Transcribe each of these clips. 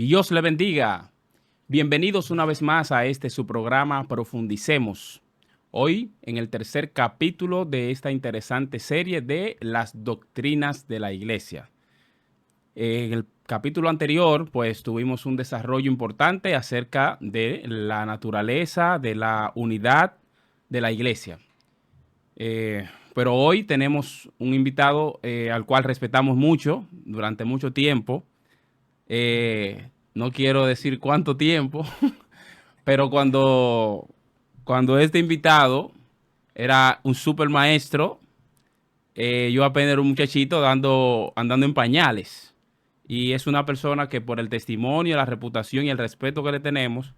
Dios le bendiga. Bienvenidos una vez más a su programa Profundicemos. Hoy en el tercer capítulo de esta interesante serie de las doctrinas de la iglesia. En el capítulo anterior, pues tuvimos un desarrollo importante acerca de la naturaleza, de la unidad de la iglesia. Pero hoy tenemos un invitado al cual respetamos mucho durante mucho tiempo. No quiero decir cuánto tiempo, pero cuando este invitado era un super maestro, yo apenas era un muchachito andando en pañales. Y es una persona que por el testimonio, la reputación y el respeto que le tenemos,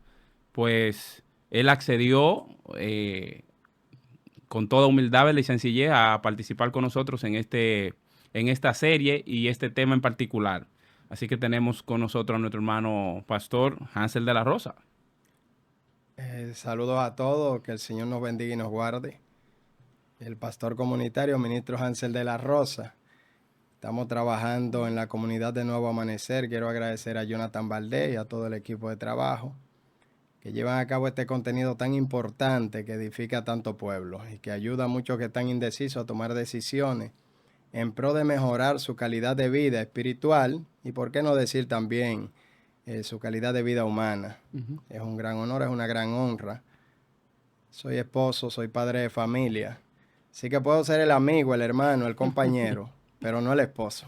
pues él accedió con toda humildad y sencillez a participar con nosotros en esta serie y este tema en particular. Así que tenemos con nosotros a nuestro hermano pastor Hansel de la Rosa. Saludos a todos, que el Señor nos bendiga y nos guarde. El pastor comunitario, ministro Hansel de la Rosa. Estamos trabajando en la comunidad de Nuevo Amanecer. Quiero agradecer a Jonathan Valdés y a todo el equipo de trabajo que llevan a cabo este contenido tan importante que edifica a tanto pueblo y que ayuda a muchos que están indecisos a tomar decisiones en pro de mejorar su calidad de vida espiritual y, por qué no decir también, su calidad de vida humana. Es un gran honor, es una gran honra. Soy esposo, soy padre de familia, así que puedo ser el amigo, el hermano, el compañero, pero no el esposo.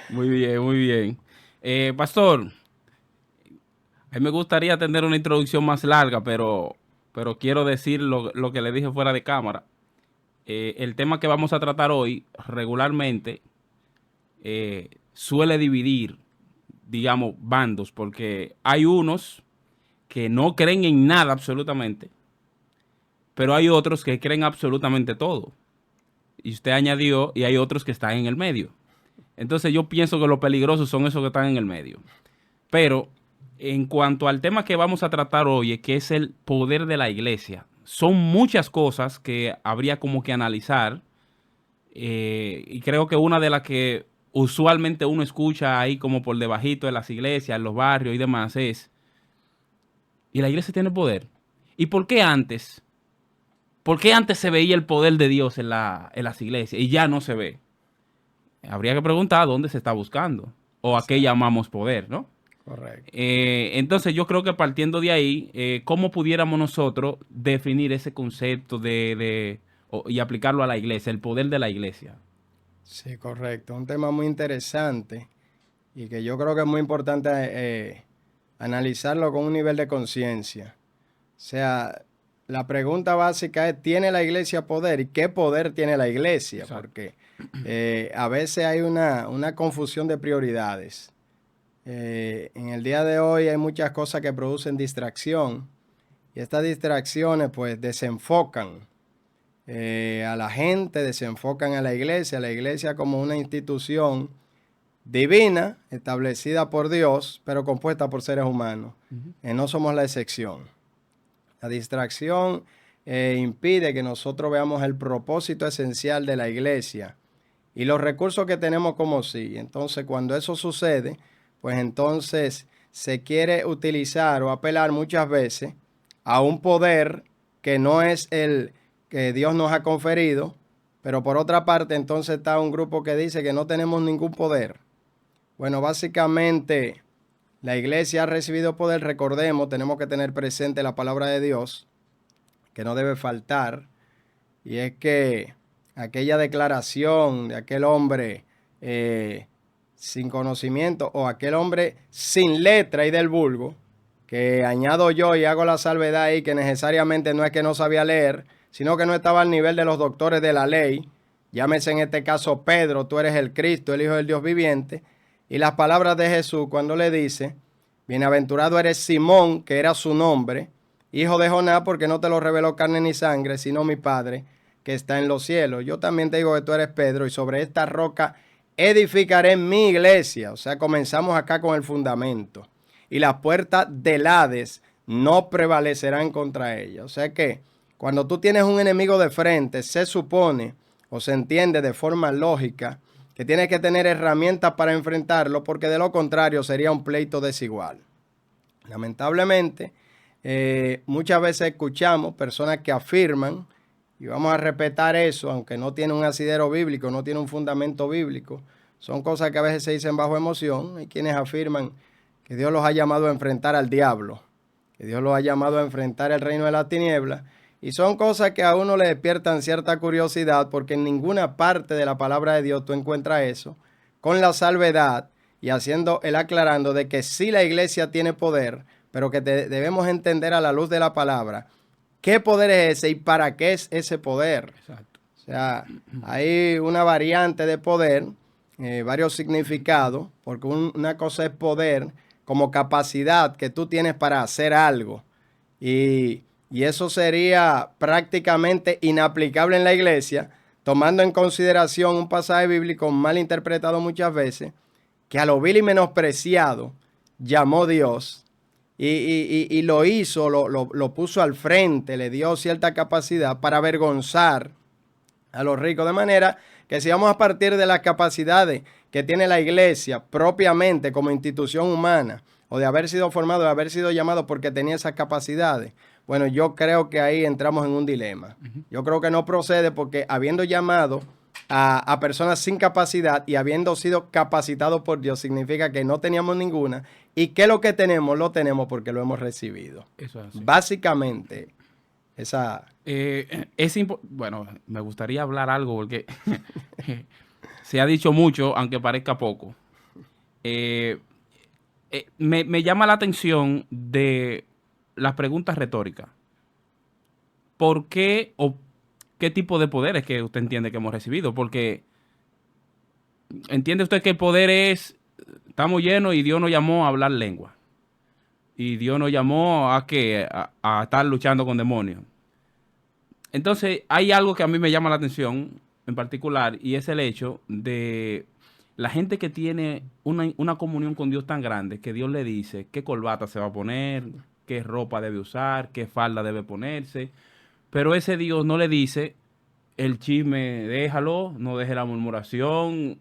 Muy bien, muy bien. Pastor, a mí me gustaría tener una introducción más larga, pero quiero decir lo que le dije fuera de cámara. El tema que vamos a tratar hoy regularmente suele dividir, digamos, bandos, porque hay unos que no creen en nada absolutamente, pero hay otros que creen absolutamente todo. Y usted añadió, y hay otros que están en el medio. Entonces yo pienso que lo peligrosos son esos que están en el medio. Pero en cuanto al tema que vamos a tratar hoy, que es el poder de la iglesia, son muchas cosas que habría como que analizar. Y creo que una de las que usualmente uno escucha ahí como por debajito de las iglesias, en los barrios y demás es, ¿y la iglesia tiene poder? ¿Y por qué antes? ¿Por qué antes se veía el poder de Dios en las iglesias y ya no se ve? Habría que preguntar dónde se está buscando o a qué llamamos poder, ¿no? Correcto. Entonces yo creo que partiendo de ahí, ¿cómo pudiéramos nosotros definir ese concepto y aplicarlo a la iglesia, el poder de la iglesia? Sí, correcto. Un tema muy interesante y que yo creo que es muy importante analizarlo con un nivel de conciencia. O sea, la pregunta básica es, ¿tiene la iglesia poder? ¿Y qué poder tiene la iglesia? Exacto. Porque a veces hay una confusión de prioridades. En el día de hoy hay muchas cosas que producen distracción y estas distracciones pues desenfocan a la gente, desenfocan a la iglesia como una institución divina, establecida por Dios, pero compuesta por seres humanos. No somos la excepción. La distracción impide que nosotros veamos el propósito esencial de la iglesia y los recursos que tenemos como sí. Entonces, cuando eso sucede, pues entonces se quiere utilizar o apelar muchas veces a un poder que no es el que Dios nos ha conferido, pero por otra parte entonces está un grupo que dice que no tenemos ningún poder. Bueno, básicamente la iglesia ha recibido poder, recordemos, tenemos que tener presente la palabra de Dios, que no debe faltar, y es que aquella declaración de aquel hombre sin conocimiento o aquel hombre sin letra y del vulgo, que añado yo y hago la salvedad ahí que necesariamente no es que no sabía leer, sino que no estaba al nivel de los doctores de la ley, llámese en este caso Pedro, tú eres el Cristo, el Hijo del Dios viviente, y las palabras de Jesús cuando le dice, bienaventurado eres Simón, que era su nombre, hijo de Jonás, porque no te lo reveló carne ni sangre, sino mi Padre que está en los cielos. Yo también te digo que tú eres Pedro, y sobre esta roca edificaré mi iglesia. O sea, comenzamos acá con el fundamento. Y las puertas del Hades no prevalecerán contra ella. O sea que cuando tú tienes un enemigo de frente, se supone o se entiende de forma lógica que tienes que tener herramientas para enfrentarlo, porque de lo contrario sería un pleito desigual. Lamentablemente, muchas veces escuchamos personas que afirman, y vamos a respetar eso, aunque no tiene un asidero bíblico, no tiene un fundamento bíblico, son cosas que a veces se dicen bajo emoción. Hay quienes afirman que Dios los ha llamado a enfrentar al diablo, que Dios los ha llamado a enfrentar el reino de las tinieblas, y son cosas que a uno le despiertan cierta curiosidad, porque en ninguna parte de la palabra de Dios tú encuentras eso, con la salvedad y haciendo el aclarando de que sí la iglesia tiene poder, pero que debemos entender a la luz de la palabra qué poder es ese y para qué es ese poder. Exacto. O sea, hay una variante de poder, varios significados, porque una cosa es poder como capacidad que tú tienes para hacer algo, y eso sería prácticamente inaplicable en la iglesia, tomando en consideración un pasaje bíblico mal interpretado muchas veces, que a lo vil y menospreciado llamó Dios y lo hizo, lo puso al frente, le dio cierta capacidad para avergonzar a los ricos. De manera que si vamos a partir de las capacidades que tiene la iglesia propiamente como institución humana, o de haber sido formado, de haber sido llamado porque tenía esas capacidades, bueno, yo creo que ahí entramos en un dilema. Yo creo que no procede, porque habiendo llamado a personas sin capacidad y habiendo sido capacitados por Dios, significa que no teníamos ninguna, y que lo que tenemos lo tenemos porque lo hemos recibido. Eso es así. Básicamente, esa... Bueno, me gustaría hablar algo porque se ha dicho mucho, aunque parezca poco. Me llama la atención de las preguntas retóricas. ¿Por qué o qué tipo de poderes que usted entiende que hemos recibido? Porque ¿entiende usted que el poder es, estamos llenos y Dios nos llamó a hablar lengua? Y Dios nos llamó a estar luchando con demonios. Entonces, hay algo que a mí me llama la atención en particular, y es el hecho de la gente que tiene una comunión con Dios tan grande, que Dios le dice qué corbata se va a poner, qué ropa debe usar, qué falda debe ponerse, pero ese Dios no le dice el chisme, déjalo, no deje la murmuración,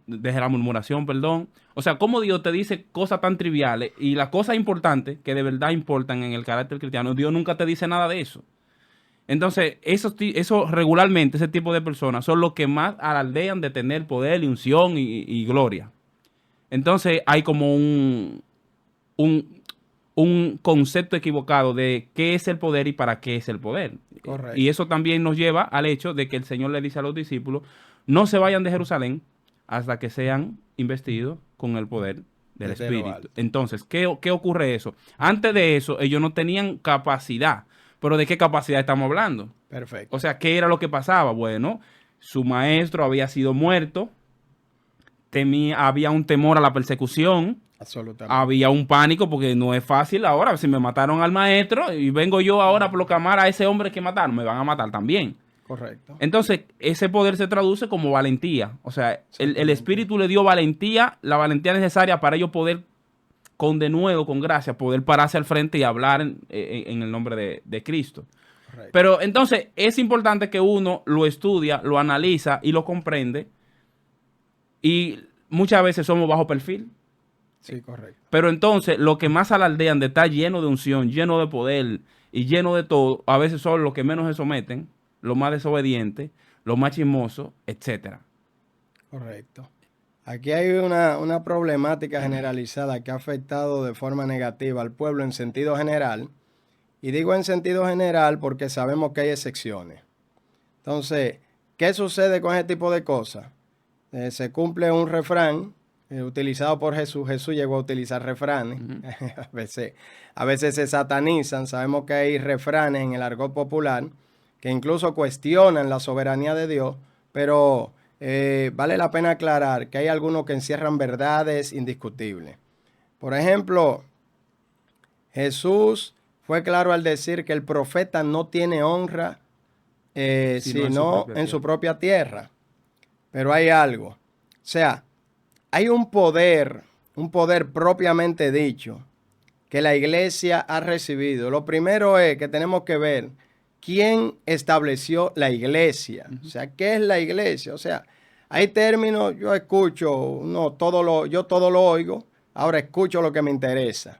perdón. O sea, ¿cómo Dios te dice cosas tan triviales y las cosas importantes que de verdad importan en el carácter cristiano? Dios nunca te dice nada de eso. Entonces, eso regularmente, ese tipo de personas son los que más alardean de tener poder y unción y gloria. Entonces, hay como un concepto equivocado de qué es el poder y para qué es el poder. Correcto. Y eso también nos lleva al hecho de que el Señor le dice a los discípulos, no se vayan de Jerusalén hasta que sean investidos con el poder del Espíritu. Entonces, ¿qué ocurre eso? Antes de eso, ellos no tenían capacidad. ¿Pero de qué capacidad estamos hablando? Perfecto. O sea, ¿qué era lo que pasaba? Bueno, su maestro había sido muerto, había un temor a la persecución, Absolutamente. había un pánico, porque no es fácil ahora, si me mataron al maestro y vengo yo ahora a proclamar a ese hombre que mataron, me van a matar también. Correcto. Entonces, ese poder se traduce como valentía. O sea, el Espíritu le dio valentía, la valentía necesaria para ellos poder, con denuedo, con gracia, poder pararse al frente y hablar en el nombre de Cristo. Correcto. Pero entonces es importante que uno lo estudia, lo analiza y lo comprende. Y muchas veces somos bajo perfil. Sí, correcto. Pero entonces lo que más alardean de estar lleno de unción, lleno de poder y lleno de todo, a veces son los que menos se someten, los más desobedientes, los más chismosos, etcétera. Correcto. Aquí hay una problemática generalizada que ha afectado de forma negativa al pueblo en sentido general. Y digo en sentido general porque sabemos que hay excepciones. Entonces, ¿qué sucede con ese tipo de cosas? Se cumple un refrán utilizado por Jesús. Jesús llegó a utilizar refranes. A veces se satanizan. Sabemos que hay refranes en el argot popular que incluso cuestionan la soberanía de Dios, pero vale la pena aclarar que hay algunos que encierran verdades indiscutibles. Por ejemplo, Jesús fue claro al decir que el profeta no tiene honra sino en su propia tierra. Pero hay algo. O sea, hay un poder propiamente dicho que la iglesia ha recibido. Lo primero es que tenemos que ver quién estableció la iglesia. O sea, ¿qué es la iglesia? O sea, hay términos, yo escucho, yo todo lo oigo, ahora escucho lo que me interesa.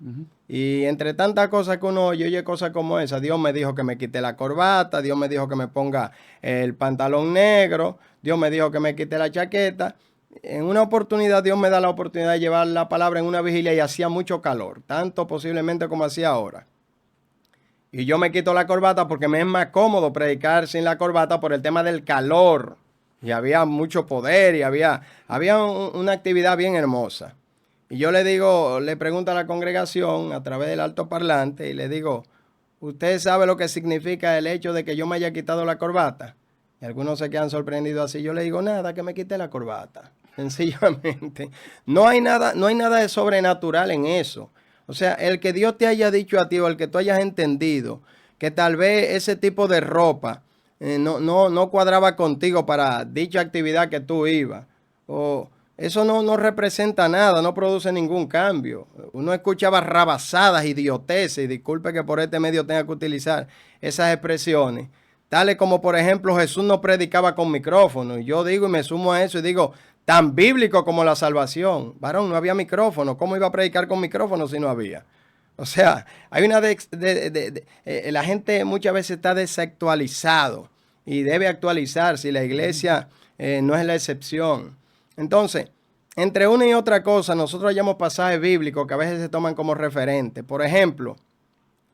Y entre tantas cosas que uno oye cosas como esa. Dios me dijo que me quite la corbata, Dios me dijo que me ponga el pantalón negro, Dios me dijo que me quite la chaqueta. En una oportunidad, Dios me da la oportunidad de llevar la palabra en una vigilia y hacía mucho calor, tanto posiblemente como hacía ahora. Y yo me quito la corbata porque me es más cómodo predicar sin la corbata por el tema del calor. Y había mucho poder y había una actividad bien hermosa. Y yo le pregunto a la congregación a través del altoparlante y le digo, ¿usted sabe lo que significa el hecho de que yo me haya quitado la corbata? Y algunos se quedan sorprendidos así. Yo le digo, nada, que me quite la corbata. Sencillamente. No hay nada de sobrenatural en eso. O sea, el que Dios te haya dicho a ti o el que tú hayas entendido que tal vez ese tipo de ropa no cuadraba contigo para dicha actividad que tú ibas. O eso no representa nada, no produce ningún cambio. Uno escucha barrabasadas, idioteces, y disculpe que por este medio tenga que utilizar esas expresiones. Tales como, por ejemplo, Jesús no predicaba con micrófono. Y yo digo y me sumo a eso y digo, tan bíblico como la salvación. Varón, no había micrófono. ¿Cómo iba a predicar con micrófono si no había? O sea, hay una la gente muchas veces está desactualizado y debe actualizarse y la iglesia no es la excepción. Entonces, entre una y otra cosa, nosotros hallamos pasajes bíblicos que a veces se toman como referentes. Por ejemplo,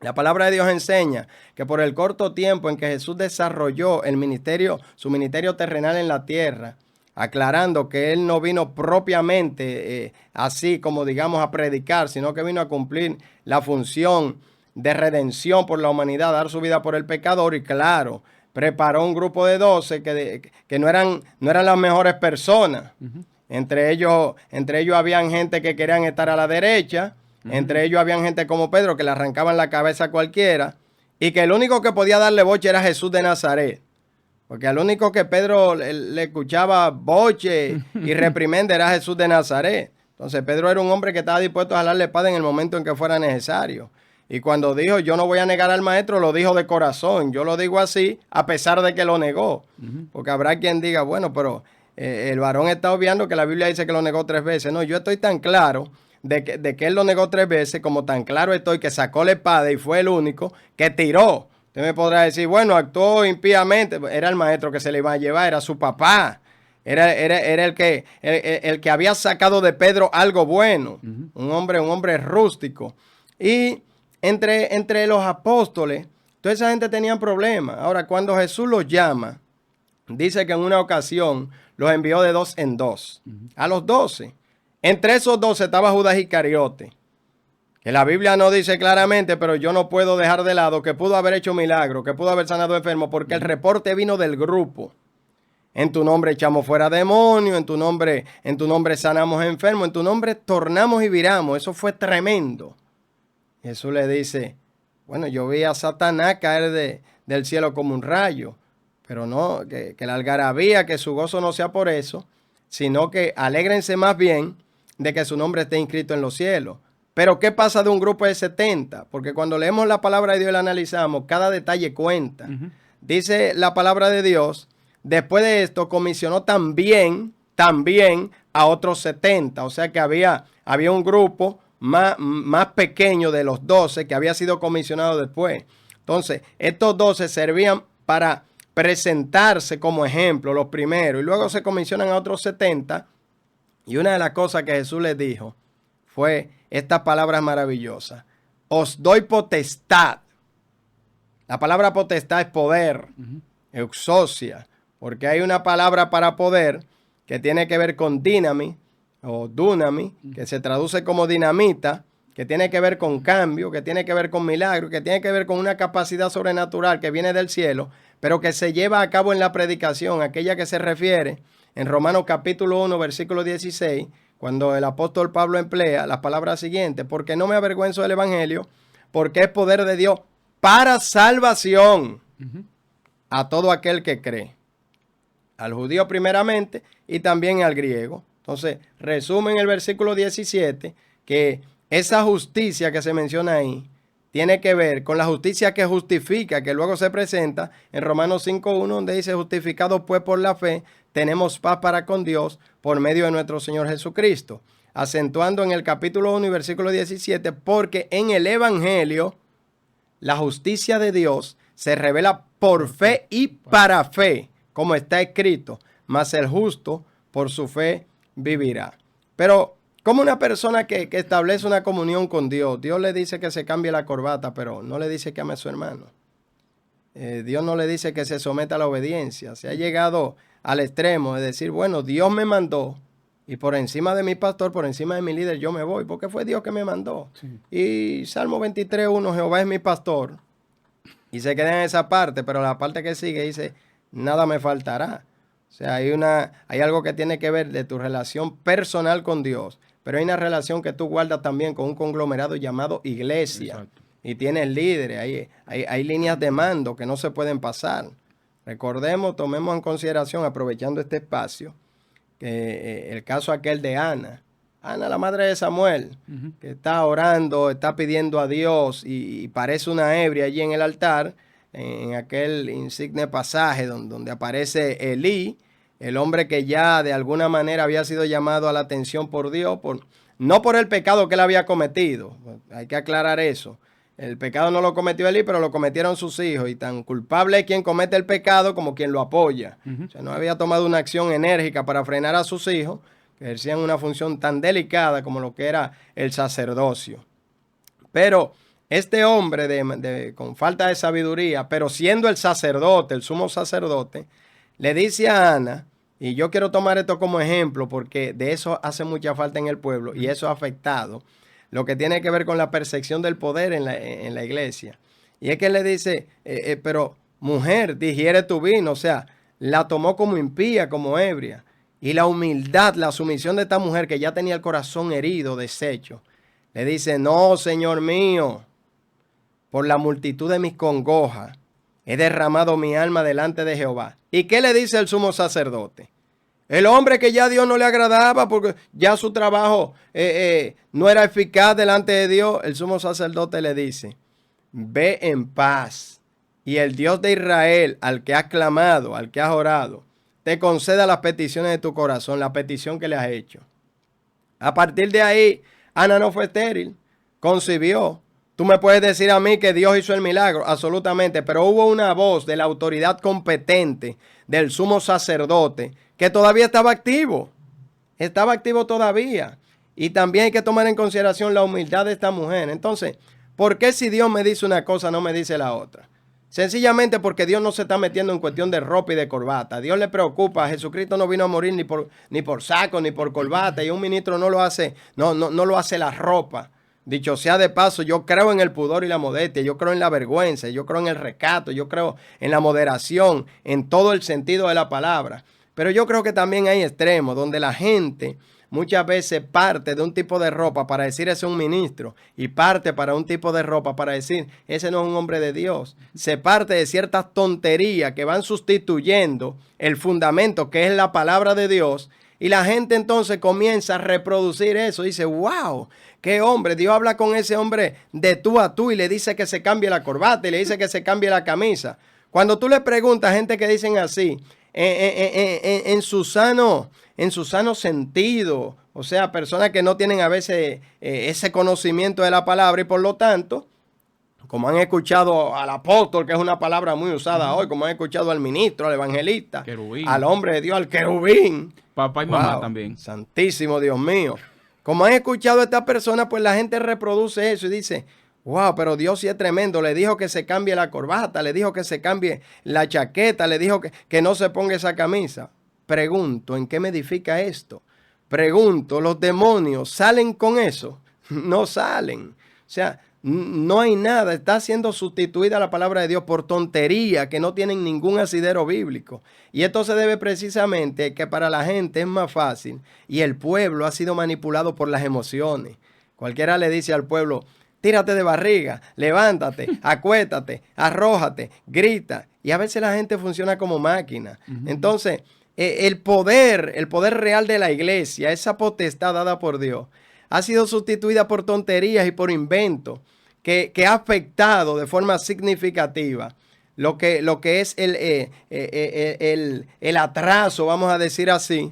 la palabra de Dios enseña que por el corto tiempo en que Jesús desarrolló su ministerio terrenal en la tierra, aclarando que Él no vino propiamente así como digamos a predicar, sino que vino a cumplir la función de redención por la humanidad, dar su vida por el pecador y claro, preparó un grupo de 12 que no eran las mejores personas. Entre ellos habían gente que querían estar a la derecha, entre ellos habían gente como Pedro que le arrancaban la cabeza a cualquiera y que el único que podía darle boche era Jesús de Nazaret. Porque al único que Pedro le escuchaba boche y reprimenda era Jesús de Nazaret. Entonces Pedro era un hombre que estaba dispuesto a jalarle espada en el momento en que fuera necesario. Y cuando dijo, yo no voy a negar al maestro, lo dijo de corazón. Yo lo digo así, a pesar de que lo negó. Porque habrá quien diga, bueno, pero el varón está obviando que la Biblia dice que lo negó 3 veces. No, yo estoy tan claro de que él lo negó 3 veces, como tan claro estoy que sacó la espada y fue el único que tiró. Usted me podrá decir, bueno, actuó impíamente. Era el maestro que se le iba a llevar, era su papá. Era el que había sacado de Pedro algo bueno. Un hombre rústico. Y entre los apóstoles, toda esa gente tenía problemas. Ahora, cuando Jesús los llama, dice que en una ocasión los envió de 2 en 2. A los 12. Entre esos 12 estaba Judas Iscariote. Que la Biblia no dice claramente, pero yo no puedo dejar de lado que pudo haber hecho milagro, que pudo haber sanado enfermo, porque el reporte vino del grupo. En tu nombre echamos fuera demonios, en tu nombre sanamos enfermos, en tu nombre tornamos y viramos. Eso fue tremendo. Jesús le dice, bueno, yo vi a Satanás caer del cielo como un rayo, pero no, que la algarabía, que su gozo no sea por eso, sino que alégrense más bien de que su nombre esté inscrito en los cielos. Pero ¿qué pasa de un grupo de 70? Porque cuando leemos la palabra de Dios y la analizamos, cada detalle cuenta. Dice la palabra de Dios, después de esto comisionó también a otros 70. O sea que había un grupo más pequeño de los 12 que había sido comisionado después. Entonces, estos 12 servían para presentarse como ejemplo, los primeros, y luego se comisionan a otros 70. Y una de las cosas que Jesús les dijo fue estas palabras maravillosas. Os doy potestad. La palabra potestad es poder, exousia, porque hay una palabra para poder que tiene que ver con dinami o dunami, que se traduce como dinamita, que tiene que ver con cambio, que tiene que ver con milagro, que tiene que ver con una capacidad sobrenatural que viene del cielo, pero que se lleva a cabo en la predicación, aquella que se refiere en Romanos capítulo 1, versículo 16, cuando el apóstol Pablo emplea las palabras siguientes, porque no me avergüenzo del evangelio, porque es poder de Dios para salvación a todo aquel que cree, al judío primeramente y también al griego. Entonces, resumen el versículo 17, que esa justicia que se menciona ahí tiene que ver con la justicia que justifica, que luego se presenta en Romanos 5.1, donde dice, justificados pues por la fe, tenemos paz para con Dios por medio de nuestro Señor Jesucristo. Acentuando en el capítulo 1 y versículo 17, porque en el Evangelio la justicia de Dios se revela por fe y para fe, como está escrito, mas el justo por su fe vivirá. Pero como una persona que establece una comunión con Dios, Dios le dice que se cambie la corbata, pero no le dice que ame a su hermano. Dios no le dice que se someta a la obediencia. Se ha llegado al extremo de decir, bueno, Dios me mandó y por encima de mi pastor, por encima de mi líder, yo me voy, porque fue Dios que me mandó. Sí. Y Salmo 23:1, Jehová es mi pastor. Y se queda en esa parte, pero la parte que sigue dice, nada me faltará. O sea, hay algo que tiene que ver de tu relación personal con Dios, pero hay una relación que tú guardas también con un conglomerado llamado iglesia. Exacto. Y tienes líderes, hay líneas de mando que no se pueden pasar. Recordemos, tomemos en consideración, aprovechando este espacio, que el caso aquel de Ana, la madre de Samuel, que está orando, está pidiendo a Dios y parece una ebria allí en el altar, en aquel insigne pasaje donde aparece Elí, el hombre que ya de alguna manera había sido llamado a la atención por Dios, no por el pecado que él había cometido, hay que aclarar eso. El pecado no lo cometió Elí, pero lo cometieron sus hijos. Y tan culpable es quien comete el pecado como quien lo apoya. O sea, no había tomado una acción enérgica para frenar a sus hijos, que ejercían una función tan delicada como lo que era el sacerdocio. Pero este hombre con falta de sabiduría, pero siendo el sacerdote, el sumo sacerdote, le dice a Ana, y yo quiero tomar esto como ejemplo porque de eso hace mucha falta en el pueblo y eso ha afectado lo que tiene que ver con la percepción del poder en la iglesia. Y es que él le dice, pero mujer, digiere tu vino, o sea, la tomó como impía, como ebria. Y la humildad, la sumisión de esta mujer que ya tenía el corazón herido, deshecho, le dice, no, Señor mío, por la multitud de mis congojas, he derramado mi alma delante de Jehová. ¿Y qué le dice el sumo sacerdote? El hombre que ya a Dios no le agradaba porque ya su trabajo no era eficaz delante de Dios, el sumo sacerdote le dice, ve en paz y el Dios de Israel, al que has clamado, al que has orado, te conceda las peticiones de tu corazón, la petición que le has hecho. A partir de ahí, Ana no fue estéril, concibió. Tú me puedes decir a mí que Dios hizo el milagro, absolutamente, pero hubo una voz de la autoridad competente del sumo sacerdote que todavía estaba activo todavía. Y también hay que tomar en consideración la humildad de esta mujer. Entonces, ¿por qué si Dios me dice una cosa no me dice la otra? Sencillamente porque Dios no se está metiendo en cuestión de ropa y de corbata. Dios le preocupa. Jesucristo no vino a morir ni por saco ni por corbata. Y un ministro no lo hace, no lo hace la ropa. Dicho sea de paso, yo creo en el pudor y la modestia, yo creo en la vergüenza, yo creo en el recato, yo creo en la moderación, en todo el sentido de la palabra. Pero yo creo que también hay extremos donde la gente muchas veces parte de un tipo de ropa para decir ese es un ministro y parte para un tipo de ropa para decir ese no es un hombre de Dios. Se parte de ciertas tonterías que van sustituyendo el fundamento que es la palabra de Dios. Y la gente entonces comienza a reproducir eso. Dice, wow, qué hombre. Dios habla con ese hombre de tú a tú y le dice que se cambie la corbata y le dice que se cambie la camisa. Cuando tú le preguntas a gente que dicen así, en su sano sentido, o sea, personas que no tienen a veces ese conocimiento de la palabra y por lo tanto, como han escuchado al apóstol, que es una palabra muy usada hoy, como han escuchado al ministro, al evangelista, querubín, al hombre de Dios, al querubín. Papá y mamá también. Santísimo Dios mío. Como han escuchado a esta persona, pues la gente reproduce eso y dice, wow, pero Dios sí es tremendo. Le dijo que se cambie la corbata, le dijo que se cambie la chaqueta, le dijo que no se ponga esa camisa. Pregunto, ¿en qué me edifica esto? Pregunto, ¿los demonios salen con eso? No salen. O sea, no hay nada. Está siendo sustituida la palabra de Dios por tontería que no tienen ningún asidero bíblico. Y esto se debe precisamente que para la gente es más fácil y el pueblo ha sido manipulado por las emociones. Cualquiera le dice al pueblo, tírate de barriga, levántate, acuéstate, arrójate, grita. Y a veces la gente funciona como máquina. Entonces, el poder real de la iglesia, esa potestad dada por Dios, ha sido sustituida por tonterías y por inventos que ha afectado de forma significativa lo que es el atraso, vamos a decir así,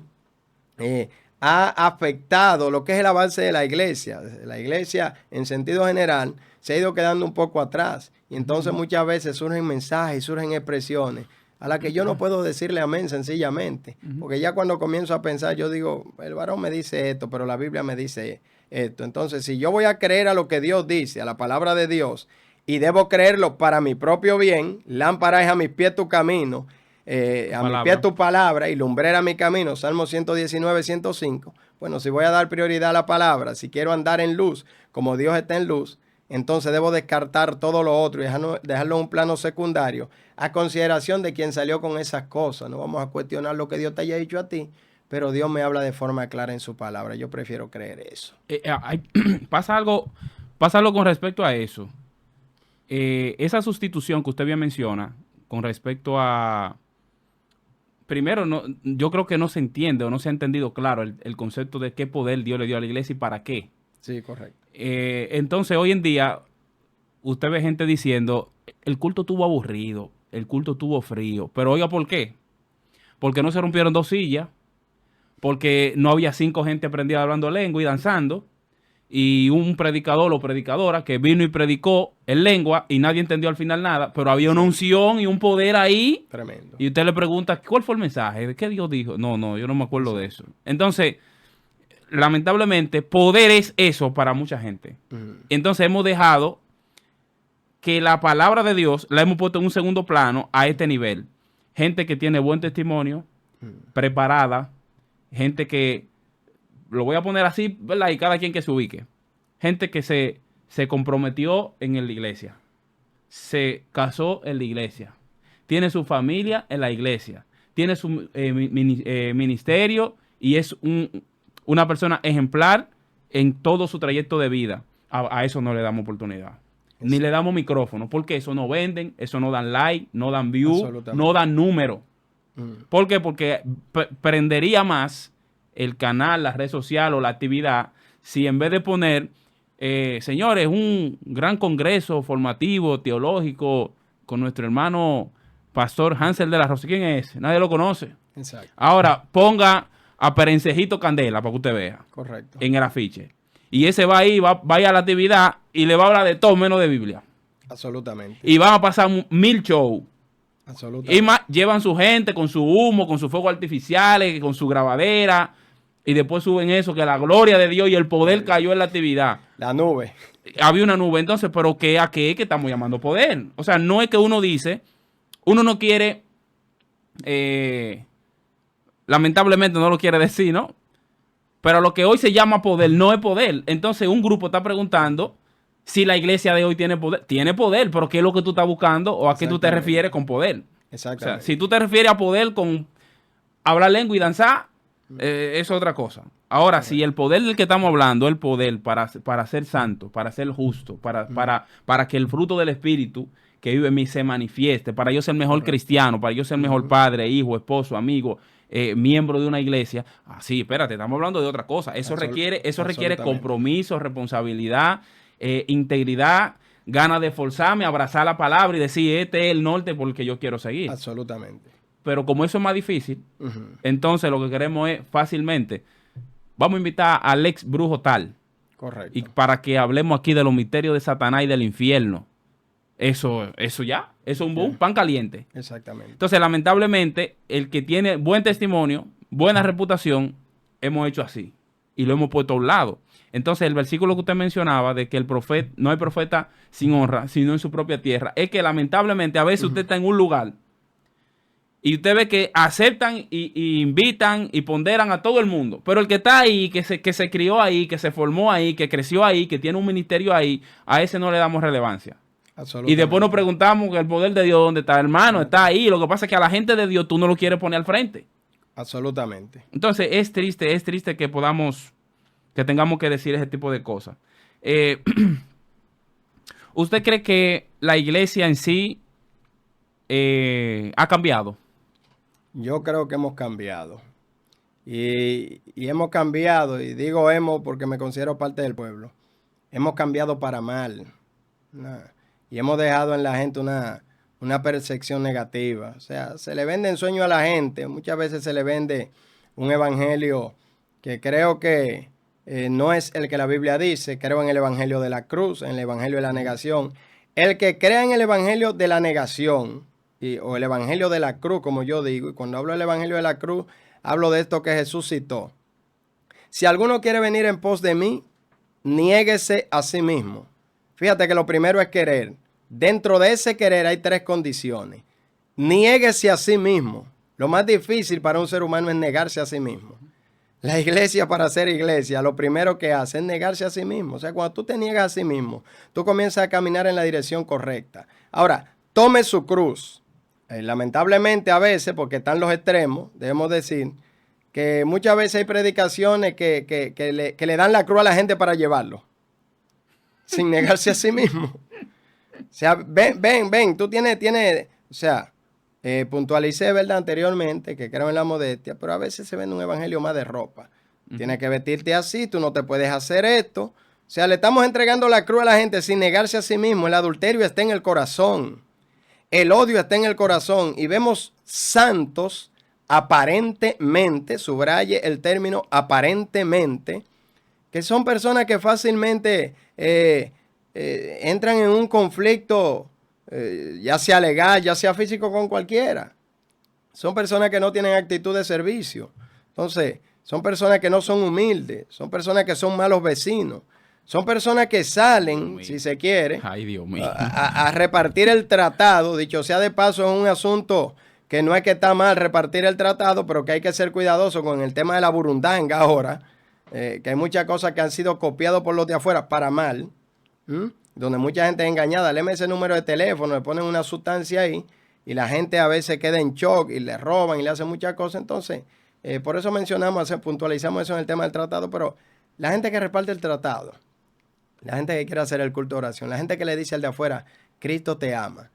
ha afectado lo que es el avance de la iglesia. La iglesia, en sentido general, se ha ido quedando un poco atrás. Y entonces muchas veces surgen mensajes, surgen expresiones a las que yo no puedo decirle amén sencillamente. Porque ya cuando comienzo a pensar, yo digo, el varón me dice esto, pero la Biblia me dice esto. Entonces, si yo voy a creer a lo que Dios dice, a la palabra de Dios, y debo creerlo para mi propio bien, lámpara es a mis pies tu camino, a mis pies tu palabra y lumbrera mi camino, Salmo 119, 105. Bueno, si voy a dar prioridad a la palabra, si quiero andar en luz, como Dios está en luz, entonces debo descartar todo lo otro y dejarlo en un plano secundario a consideración de quien salió con esas cosas. No vamos a cuestionar lo que Dios te haya dicho a ti, pero Dios me habla de forma clara en su palabra. Yo prefiero creer eso. Pasa algo con respecto a eso. Esa sustitución que usted bien menciona con respecto a... Primero, yo creo que no se entiende o no se ha entendido claro el concepto de qué poder Dios le dio a la iglesia y para qué. Sí, correcto. Entonces, hoy en día, usted ve gente diciendo, el culto estuvo aburrido, el culto estuvo frío. Pero oiga, ¿por qué? Porque no se rompieron 2 sillas, porque no había 5 gente prendida hablando lengua y danzando, y un predicador o predicadora que vino y predicó en lengua y nadie entendió al final nada, pero había una unción y un poder ahí. Tremendo. Y usted le pregunta, ¿cuál fue el mensaje? ¿De qué Dios dijo? No, yo no me acuerdo de eso. Entonces, lamentablemente, poder es eso para mucha gente. Entonces hemos dejado que la palabra de Dios la hemos puesto en un segundo plano a este nivel. Gente que tiene buen testimonio, preparada, gente que, lo voy a poner así, ¿verdad? Y cada quien que se ubique. Gente que se comprometió en la iglesia, se casó en la iglesia, tiene su familia en la iglesia, tiene su ministerio y es una persona ejemplar en todo su trayecto de vida. A eso no le damos oportunidad. Ni le damos micrófono, porque eso no venden, eso no dan like, no dan view, no dan número. ¿Por qué? Porque prendería más el canal, la red social o la actividad si en vez de poner, señores, un gran congreso formativo, teológico, con nuestro hermano Pastor Hansel de la Rosa. ¿Quién es? Nadie lo conoce. Exacto. Ahora, ponga a Perencejito Candela para que usted vea. Correcto. En el afiche. Y ese va ahí, va a ir a la actividad y le va a hablar de todo menos de Biblia. Absolutamente. Y van a pasar 1000 shows. Absolutamente. Y más, llevan su gente con su humo, con sus fuegos artificiales, con su grabadera. Y después suben eso, que la gloria de Dios y el poder cayó en la actividad. La nube. Había una nube. Entonces, ¿pero a qué es que estamos llamando poder? O sea, no es que uno dice, uno no quiere, lamentablemente no lo quiere decir, ¿no? Pero lo que hoy se llama poder no es poder. Entonces un grupo está preguntando si la iglesia de hoy tiene poder. Tiene poder, pero ¿qué es lo que tú estás buscando o a qué tú te refieres con poder? Exactamente. O sea, si tú te refieres a poder con hablar lengua y danzar, eso es otra cosa. Ahora, si el poder del que estamos hablando, el poder para ser santo, para ser justo, para que el fruto del Espíritu que vive en mí se manifieste, para yo ser mejor cristiano, para yo ser mejor padre, hijo, esposo, amigo, miembro de una iglesia. Sí, espérate, estamos hablando de otra cosa. Eso requiere compromiso, responsabilidad, integridad, ganas de esforzarme, abrazar la palabra y decir, este es el norte por el que yo quiero seguir. Absolutamente. Pero como eso es más difícil, entonces lo que queremos es fácilmente, vamos a invitar al ex brujo tal. Correcto. Y para que hablemos aquí de los misterios de Satanás y del infierno. Eso ya, eso es un boom, pan caliente. Exactamente. Entonces, lamentablemente, el que tiene buen testimonio, buena reputación, hemos hecho así. Y lo hemos puesto a un lado. Entonces, el versículo que usted mencionaba de que el profeta, no hay profeta sin honra, sino en su propia tierra, es que lamentablemente a veces usted está en un lugar y usted ve que aceptan y invitan y ponderan a todo el mundo. Pero el que está ahí, que se crió ahí, que se formó ahí, que creció ahí, que tiene un ministerio ahí, a ese no le damos relevancia. Y después nos preguntamos que el poder de Dios, ¿dónde está? Hermano, está ahí. Lo que pasa es que a la gente de Dios tú no lo quieres poner al frente. Absolutamente. Entonces es triste que tengamos que decir ese tipo de cosas. ¿Usted cree que la iglesia en sí ha cambiado? Yo creo que hemos cambiado. Y hemos cambiado, y digo hemos porque me considero parte del pueblo. Hemos cambiado para mal. Y hemos dejado en la gente una una percepción negativa. O sea, se le vende en sueño a la gente. Muchas veces se le vende un evangelio que creo que no es el que la Biblia dice. Creo en el evangelio de la cruz, en el evangelio de la negación. El que crea en el evangelio de la negación o el evangelio de la cruz, como yo digo, y cuando hablo del evangelio de la cruz, hablo de esto que Jesús citó. Si alguno quiere venir en pos de mí, niéguese a sí mismo. Fíjate que lo primero es querer. Dentro de ese querer hay 3 condiciones. Niéguese a sí mismo. Lo más difícil para un ser humano es negarse a sí mismo. La iglesia, para ser iglesia, lo primero que hace es negarse a sí mismo. O sea, cuando tú te niegas a sí mismo, tú comienzas a caminar en la dirección correcta. Ahora, tome su cruz. Lamentablemente a veces, porque están los extremos, debemos decir que muchas veces hay predicaciones que le dan la cruz a la gente para llevarlo, sin negarse a sí mismo. O sea, ven, tú tienes, o sea, puntualicé, ¿verdad? Anteriormente que creo en la modestia, pero a veces se vende un evangelio más de ropa. Tienes que vestirte así, tú no te puedes hacer esto. O sea, le estamos entregando la cruz a la gente sin negarse a sí mismo. El adulterio está en el corazón. El odio está en el corazón. Y vemos santos aparentemente, subraye el término aparentemente, que son personas que fácilmente entran en un conflicto, ya sea legal, ya sea físico, con cualquiera. Son personas que no tienen actitud de servicio. Entonces, son personas que no son humildes, son personas que son malos vecinos, son personas que salen, si se quiere, ay, Dios mío, a repartir el tratado. Dicho sea de paso, es un asunto que no es que está mal repartir el tratado, pero que hay que ser cuidadoso con el tema de la burundanga ahora, que hay muchas cosas que han sido copiadas por los de afuera para mal, donde mucha gente es engañada. Léeme ese número de teléfono, le ponen una sustancia ahí y la gente a veces queda en shock y le roban y le hacen muchas cosas. Entonces, por eso puntualizamos eso en el tema del tratado, pero la gente que reparte el tratado, la gente que quiere hacer el culto de oración, la gente que le dice al de afuera, Cristo te ama,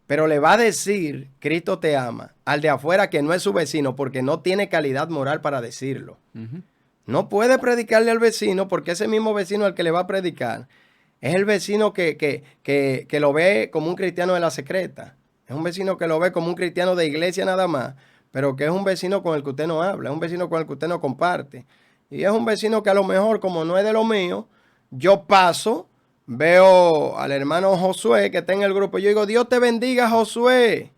pero le va a decir, Cristo te ama, al de afuera que no es su vecino porque no tiene calidad moral para decirlo. No puede predicarle al vecino porque ese mismo vecino al que le va a predicar es el vecino que lo ve como un cristiano de la secreta. Es un vecino que lo ve como un cristiano de iglesia nada más, pero que es un vecino con el que usted no habla, es un vecino con el que usted no comparte. Y es un vecino que a lo mejor, como no es de lo mío, yo paso, veo al hermano Josué que está en el grupo y yo digo, Dios te bendiga, Josué.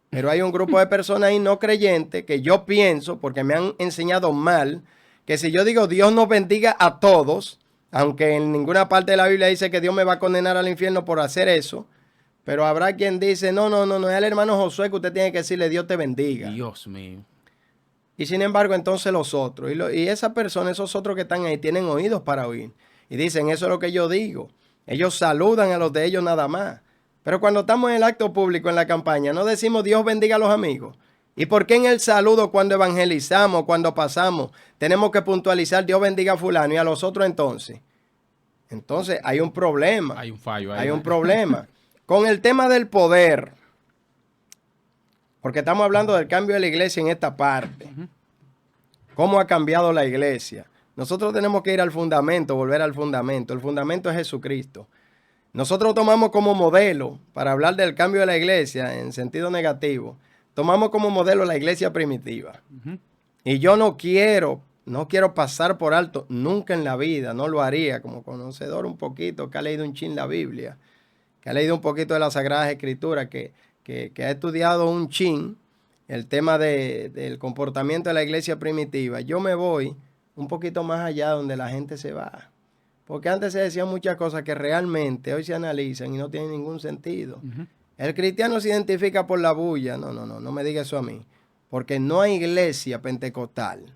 Pero hay un grupo de personas ahí no creyentes que yo pienso, porque me han enseñado mal, que si yo digo Dios nos bendiga a todos, aunque en ninguna parte de la Biblia dice que Dios me va a condenar al infierno por hacer eso, pero habrá quien dice, no, es al hermano Josué que usted tiene que decirle Dios te bendiga. Dios mío. Y sin embargo, entonces los otros, y esas personas, esos otros que están ahí, tienen oídos para oír. Y dicen, eso es lo que yo digo. Ellos saludan a los de ellos nada más. Pero cuando estamos en el acto público, en la campaña, no decimos Dios bendiga a los amigos. ¿Y por qué en el saludo, cuando evangelizamos, cuando pasamos, tenemos que puntualizar Dios bendiga a fulano y a los otros entonces? Entonces hay un problema. Hay un fallo ahí. Hay un problema. Con el tema del poder, porque estamos hablando del cambio de la iglesia en esta parte. ¿Cómo ha cambiado la iglesia? Nosotros tenemos que ir al fundamento, volver al fundamento. El fundamento es Jesucristo. Nosotros tomamos como modelo, para hablar del cambio de la iglesia en sentido negativo, tomamos como modelo la iglesia primitiva. Y yo no quiero pasar por alto, nunca en la vida, no lo haría, como conocedor un poquito, que ha leído un chin la Biblia, que ha leído un poquito de las Sagradas Escrituras, que ha estudiado un chin el tema del comportamiento de la iglesia primitiva. Yo me voy un poquito más allá donde la gente se va. Porque antes se decían muchas cosas que realmente hoy se analizan y no tienen ningún sentido. El cristiano se identifica por la bulla. No me diga eso a mí. Porque no hay iglesia pentecostal,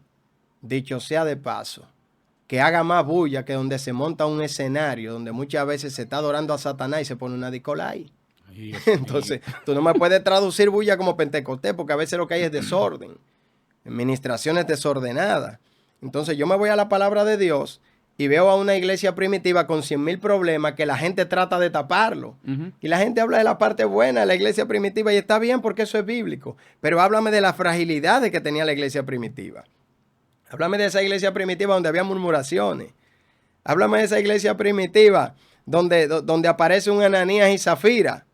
dicho sea de paso, que haga más bulla que donde se monta un escenario, donde muchas veces se está adorando a Satanás y se pone una discola ahí. Entonces, tú no me puedes traducir bulla como pentecostés, porque a veces lo que hay es desorden, administraciones desordenadas. Entonces yo me voy a la palabra de Dios y veo a una iglesia primitiva con 100,000 problemas que la gente trata de taparlo. Y la gente habla de la parte buena de la iglesia primitiva y está bien porque eso es bíblico. Pero háblame de las fragilidades que tenía la iglesia primitiva. Háblame de esa iglesia primitiva donde había murmuraciones. Háblame de esa iglesia primitiva donde aparece un Ananías y Zafira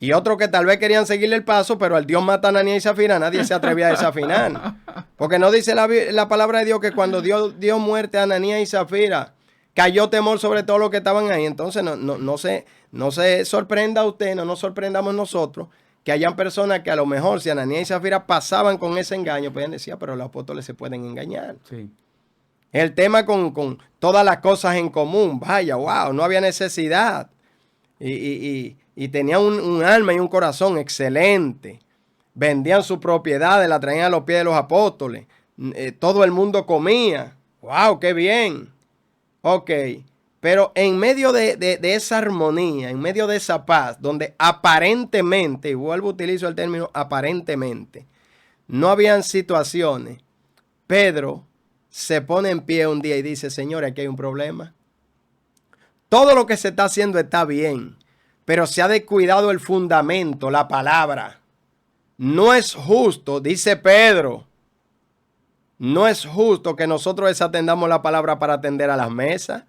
Y otros que tal vez querían seguirle el paso, pero al Dios mata a Ananías y Zafira, nadie se atrevía a desafinar. Porque no dice la palabra de Dios que cuando Dios dio muerte a Ananías y Zafira, cayó temor sobre todos los que estaban ahí. Entonces no se sorprenda usted, no nos sorprendamos nosotros, que hayan personas que a lo mejor si Ananías y Zafira pasaban con ese engaño, pues decía, pero los apóstoles se pueden engañar. Sí. El tema con todas las cosas en común, vaya, wow, no había necesidad. Y tenían un alma y un corazón excelente. Vendían sus propiedades, la traían a los pies de los apóstoles. Todo el mundo comía. ¡Wow! ¡Qué bien! Ok. Pero en medio de esa armonía, en medio de esa paz, donde aparentemente, y vuelvo a utilizar el término aparentemente, no habían situaciones, Pedro se pone en pie un día y dice, señores, aquí hay un problema. Todo lo que se está haciendo está bien, pero se ha descuidado el fundamento, la palabra. No es justo, dice Pedro, no es justo que nosotros desatendamos la palabra para atender a las mesas.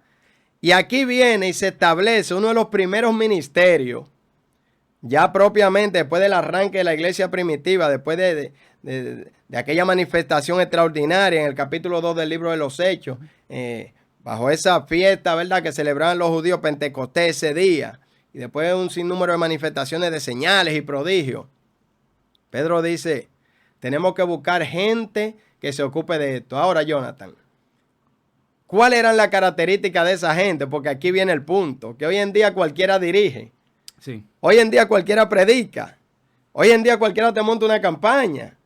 Y aquí viene y se establece uno de los primeros ministerios, ya propiamente después del arranque de la iglesia primitiva, después de aquella manifestación extraordinaria en el capítulo 2 del libro de los Hechos, bajo esa fiesta, ¿verdad?, que celebraban los judíos Pentecostés ese día, y después un sinnúmero de manifestaciones de señales y prodigios. Pedro dice, tenemos que buscar gente que se ocupe de esto. Ahora, Jonathan, ¿cuáles eran las características de esa gente? Porque aquí viene el punto, que hoy en día cualquiera dirige. Sí. Hoy en día cualquiera predica. Hoy en día cualquiera te monta una campaña.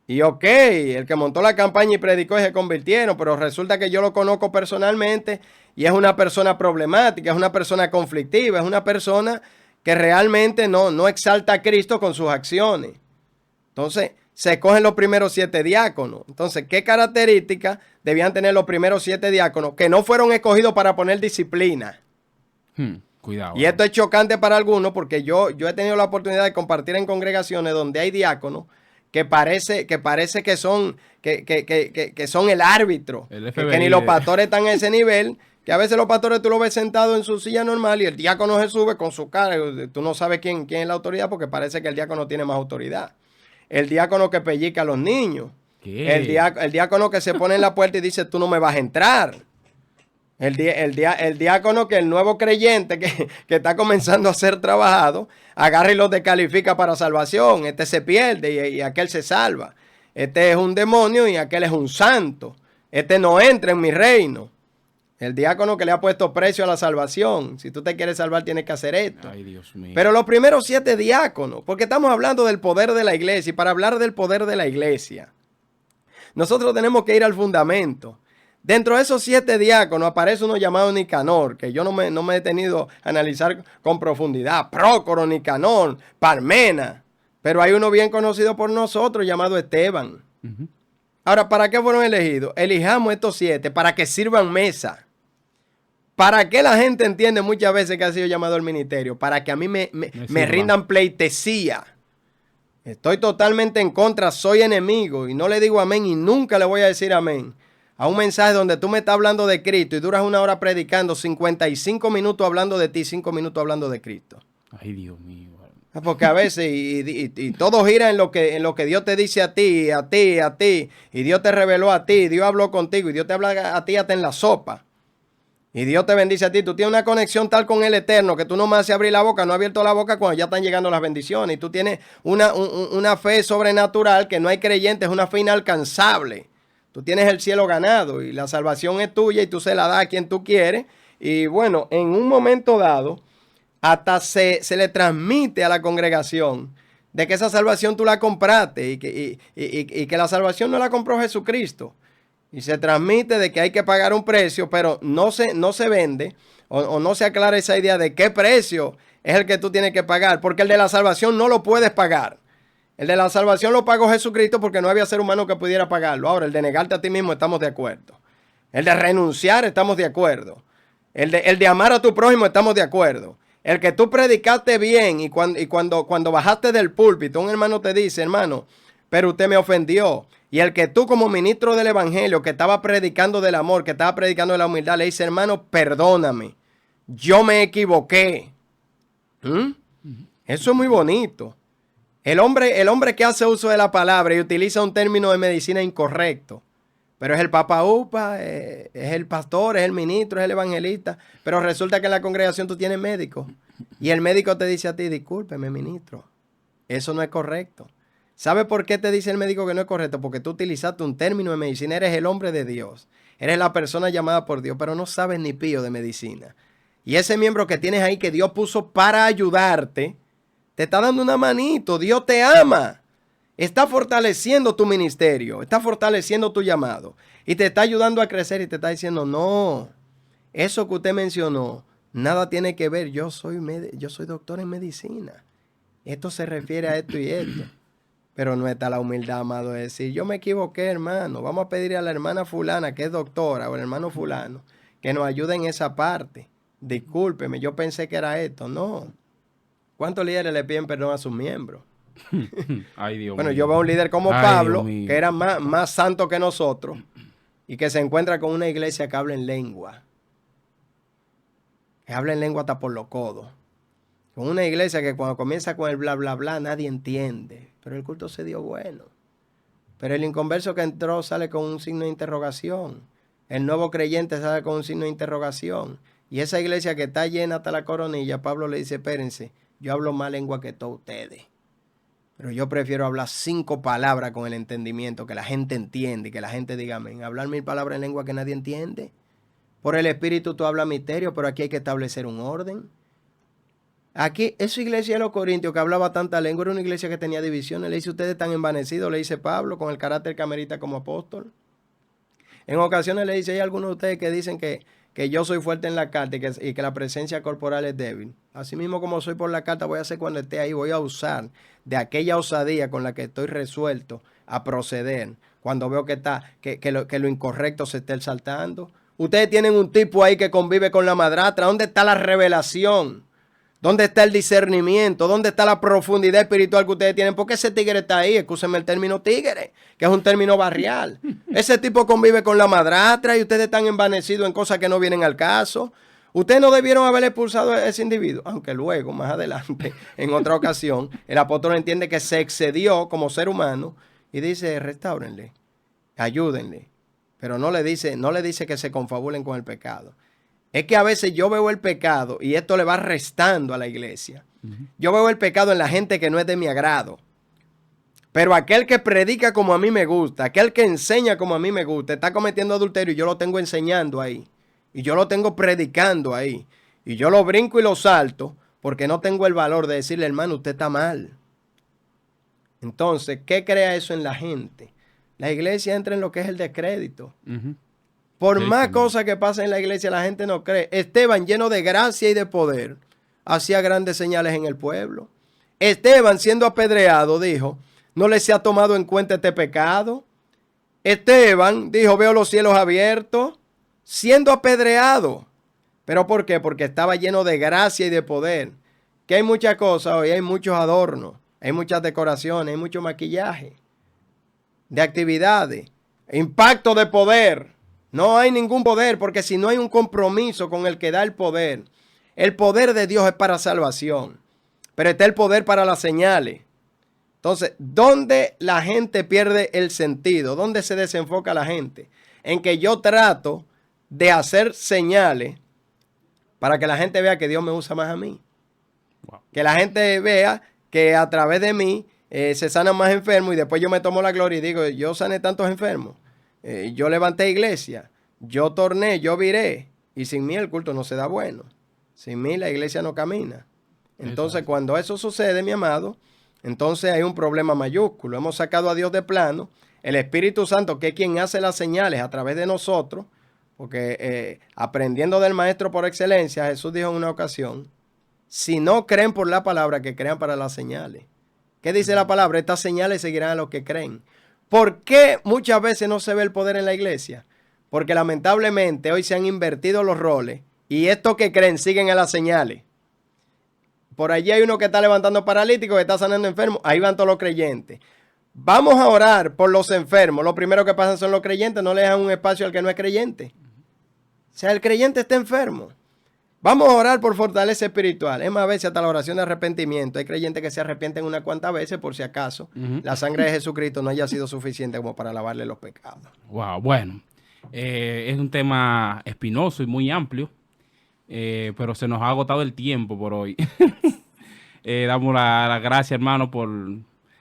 Y ok, el que montó la campaña y predicó y se convirtieron, pero resulta que yo lo conozco personalmente y es una persona problemática, es una persona conflictiva, es una persona que realmente no exalta a Cristo con sus acciones. Entonces, se escogen los primeros 7 diáconos. Entonces, ¿qué características debían tener los primeros 7 diáconos que no fueron escogidos para poner disciplina? Cuidado. Y esto es chocante para algunos porque yo he tenido la oportunidad de compartir en congregaciones donde hay diáconos que parece que son el árbitro, que ni los pastores están a ese nivel, que a veces los pastores tú los ves sentados en su silla normal y el diácono se sube con su cara, tú no sabes quién es la autoridad porque parece que el diácono tiene más autoridad. El diácono que pellica a los niños, el diácono que se pone en la puerta y dice tú no me vas a entrar. El diácono que el nuevo creyente que está comenzando a ser trabajado, agarra y los descalifica para salvación. Este se pierde y aquel se salva. Este es un demonio y aquel es un santo. Este no entra en mi reino. El diácono que le ha puesto precio a la salvación. Si tú te quieres salvar tienes que hacer esto. Ay, Dios mío. Pero los primeros 7 diáconos, porque estamos hablando del poder de la iglesia, y para hablar del poder de la iglesia, nosotros tenemos que ir al fundamento. Dentro de esos 7 diáconos aparece uno llamado Nicanor, que yo no me he detenido a analizar con profundidad. Prócoro, Nicanor, Parmena. Pero hay uno bien conocido por nosotros llamado Esteban. Ahora, ¿para qué fueron elegidos? Elijamos estos 7 para que sirvan mesa. ¿Para qué la gente entiende muchas veces que ha sido llamado al ministerio? Para que a mí me rindan pleitesía. Estoy totalmente en contra, soy enemigo y no le digo amén y nunca le voy a decir amén a un mensaje donde tú me estás hablando de Cristo y duras 1 hora predicando, 55 minutos hablando de ti, 5 minutos hablando de Cristo. Ay, Dios mío. Porque a veces y todo gira en lo que Dios te dice a ti, y Dios te reveló a ti, Dios habló contigo y Dios te habla a ti hasta en la sopa. Y Dios te bendice a ti. Tú tienes una conexión tal con el Eterno que tú no más haces abrir la boca, no has abierto la boca cuando ya están llegando las bendiciones. Y tú tienes una fe sobrenatural que no hay creyentes, es una fe inalcanzable. Tú tienes el cielo ganado y la salvación es tuya y tú se la das a quien tú quieres. Y bueno, en un momento dado, hasta se le transmite a la congregación de que esa salvación tú la compraste y que la salvación no la compró Jesucristo. Y se transmite de que hay que pagar un precio, pero no se vende o no se aclara esa idea de qué precio es el que tú tienes que pagar, porque el de la salvación no lo puedes pagar. El de la salvación lo pagó Jesucristo porque no había ser humano que pudiera pagarlo. Ahora, el de negarte a ti mismo estamos de acuerdo. El de renunciar estamos de acuerdo. El de amar a tu prójimo estamos de acuerdo. El que tú predicaste bien y cuando bajaste del púlpito, un hermano te dice, hermano, pero usted me ofendió. Y el que tú como ministro del evangelio, que estaba predicando del amor, que estaba predicando de la humildad, le dice, hermano, perdóname, yo me equivoqué. Eso es muy bonito. El hombre que hace uso de la palabra y utiliza un término de medicina incorrecto, pero es el papa upa, es el pastor, es el ministro, es el evangelista, pero resulta que en la congregación tú tienes médico y el médico te dice a ti, discúlpeme, ministro, eso no es correcto. ¿Sabe por qué te dice el médico que no es correcto? Porque tú utilizaste un término de medicina, eres el hombre de Dios, eres la persona llamada por Dios, pero no sabes ni pío de medicina. Y ese miembro que tienes ahí que Dios puso para ayudarte, te está dando una manito. Dios te ama. Está fortaleciendo tu ministerio, está fortaleciendo tu llamado y te está ayudando a crecer y te está diciendo, no, eso que usted mencionó, nada tiene que ver. Yo soy doctor en medicina. Esto se refiere a esto y esto. Pero no está la humildad, amado, de decir, yo me equivoqué, hermano. Vamos a pedir a la hermana fulana, que es doctora, o el hermano fulano, que nos ayude en esa parte. Discúlpeme, yo pensé que era esto. No. ¿Cuántos líderes le piden perdón a sus miembros? Ay, Dios bueno, mío. yo veo un líder como Ay, Pablo, Dios mío, que era más santo que nosotros, y que se encuentra con una iglesia que habla en lengua. Que habla en lengua hasta por los codos. Con una iglesia que cuando comienza con el bla, bla, bla, nadie entiende. Pero el culto se dio bueno. Pero el inconverso que entró sale con un signo de interrogación. El nuevo creyente sale con un signo de interrogación. Y esa iglesia que está llena hasta la coronilla, Pablo le dice, espérense, yo hablo más lengua que todos ustedes. Pero yo prefiero hablar 5 palabras con el entendimiento, que la gente entiende, que la gente diga amén. Hablar 1000 palabras en lengua que nadie entiende. Por el Espíritu tú hablas misterio, pero aquí hay que establecer un orden. Aquí, esa iglesia de los Corintios que hablaba tanta lengua, era una iglesia que tenía divisiones. Le dice, ustedes están envanecidos, le dice Pablo, con el carácter que amerita como apóstol. En ocasiones le dice, hay algunos de ustedes que dicen que yo soy fuerte en la carta y que la presencia corporal es débil. Así mismo como soy por la carta, voy a hacer cuando esté ahí, voy a usar de aquella osadía con la que estoy resuelto a proceder. Cuando veo que lo incorrecto se esté saltando. Ustedes tienen un tipo ahí que convive con la madrastra. ¿Dónde está la revelación? ¿Dónde está el discernimiento? ¿Dónde está la profundidad espiritual que ustedes tienen? ¿Por qué ese tigre está ahí? Escúsenme el término tigre, que es un término barrial. Ese tipo convive con la madrastra y ustedes están envanecidos en cosas que no vienen al caso. Ustedes no debieron haber expulsado a ese individuo, aunque luego, más adelante, en otra ocasión, el apóstol entiende que se excedió como ser humano y dice, restáurenle, ayúdenle. Pero no le dice que se confabulen con el pecado. Es que a veces yo veo el pecado y esto le va restando a la iglesia. Yo veo el pecado en la gente que no es de mi agrado. Pero aquel que predica como a mí me gusta, aquel que enseña como a mí me gusta, está cometiendo adulterio y yo lo tengo enseñando ahí. Y yo lo tengo predicando ahí. Y yo lo brinco y lo salto porque no tengo el valor de decirle, hermano, usted está mal. Entonces, ¿qué crea eso en la gente? La iglesia entra en lo que es el descrédito. Por más cosas que pasen en la iglesia, la gente no cree. Esteban, lleno de gracia y de poder, hacía grandes señales en el pueblo. Esteban, siendo apedreado, dijo, no les se ha tomado en cuenta este pecado. Esteban dijo, veo los cielos abiertos, siendo apedreado. ¿Pero por qué? Porque estaba lleno de gracia y de poder. Que hay muchas cosas hoy, hay muchos adornos, hay muchas decoraciones, hay mucho maquillaje de actividades, impacto de poder. No hay ningún poder, porque si no hay un compromiso con el que da el poder de Dios es para salvación, pero está el poder para las señales. Entonces, ¿dónde la gente pierde el sentido? ¿Dónde se desenfoca la gente? En que yo trato de hacer señales para que la gente vea que Dios me usa más a mí. Wow. Que la gente vea que a través de mí se sanan más enfermos y después yo me tomo la gloria y digo, yo sané tantos enfermos. Yo levanté iglesia, yo torné, yo viré, y sin mí el culto no se da bueno. Sin mí la iglesia no camina. Entonces, cuando eso sucede, mi amado, entonces hay un problema mayúsculo. Hemos sacado a Dios de plano. El Espíritu Santo, que es quien hace las señales a través de nosotros, porque aprendiendo del Maestro por excelencia, Jesús dijo en una ocasión, si no creen por la palabra, que crean para las señales. ¿Qué dice la palabra? Estas señales seguirán a los que creen. ¿Por qué muchas veces no se ve el poder en la iglesia? Porque lamentablemente hoy se han invertido los roles y estos que creen siguen a las señales. Por allí hay uno que está levantando paralíticos, que está sanando enfermos. Ahí van todos los creyentes. Vamos a orar por los enfermos. Lo primero que pasa son los creyentes. No le dejan un espacio al que no es creyente. O sea, el creyente está enfermo. Vamos a orar por fortaleza espiritual. Es más, a veces hasta la oración de arrepentimiento. Hay creyentes que se arrepienten unas cuantas veces por si acaso la sangre de Jesucristo no haya sido suficiente como para lavarle los pecados. Wow, bueno. Es un tema espinoso y muy amplio, pero se nos ha agotado el tiempo por hoy. Damos la gracia, hermano, por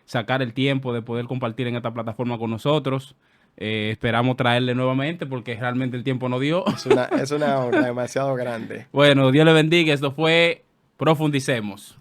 sacar el tiempo de poder compartir en esta plataforma con nosotros. Esperamos traerle nuevamente porque realmente el tiempo no dio. Es una honra demasiado grande. Bueno, Dios le bendiga. Esto fue Profundicemos.